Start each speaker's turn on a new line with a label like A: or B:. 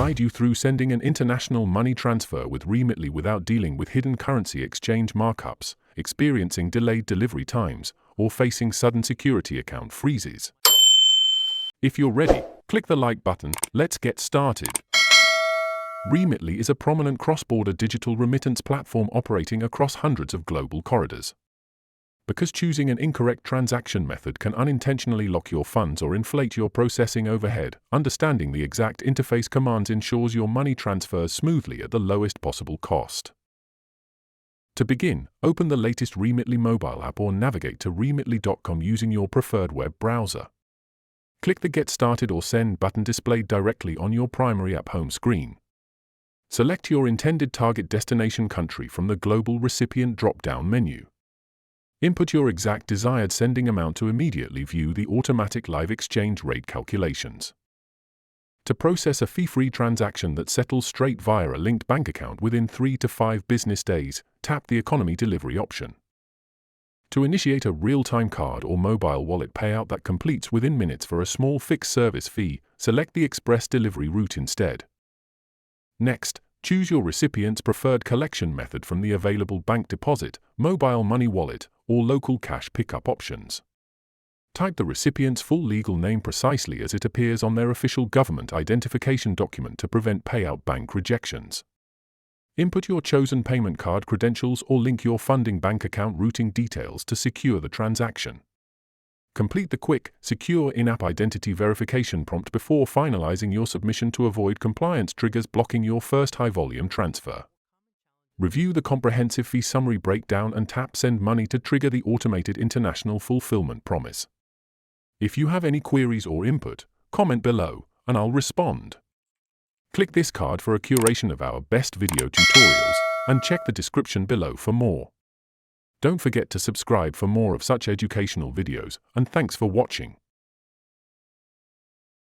A: guide you through sending an international money transfer with Remitly without dealing with hidden currency exchange markups, experiencing delayed delivery times, or facing sudden security account freezes. If you're ready, click the like button. Let's get started. Remitly is a prominent cross-border digital remittance platform operating across hundreds of global corridors. Because choosing an incorrect transaction method can unintentionally lock your funds or inflate your processing overhead, understanding the exact interface commands ensures your money transfers smoothly at the lowest possible cost. To begin, open the latest Remitly mobile app or navigate to remitly.com using your preferred web browser. Click the Get Started or Send button displayed directly on your primary app home screen. Select your intended target destination country from the Global Recipient drop-down menu. Input your exact desired sending amount to immediately view the automatic live exchange rate calculations. To process a fee-free transaction that settles straight via a linked bank account within 3 to 5 business days, tap the Economy Delivery option. To initiate a real-time card or mobile wallet payout that completes within minutes for a small fixed service fee, select the Express Delivery route instead. Next, choose your recipient's preferred collection method from the available bank deposit, mobile money wallet, or local cash pickup options. Type the recipient's full legal name precisely as it appears on their official government identification document to prevent payout bank rejections. Input your chosen payment card credentials or link your funding bank account routing details to secure the transaction. Complete the quick, secure in-app identity verification prompt before finalizing your submission to avoid compliance triggers blocking your first high-volume transfer. Review the comprehensive fee summary breakdown and tap Send Money to trigger the automated international fulfillment promise. If you have any queries or input, comment below, and I'll respond. Click this card for a curation of our best video tutorials, and check the description below for more. Don't forget to subscribe for more of such educational videos, and thanks for watching.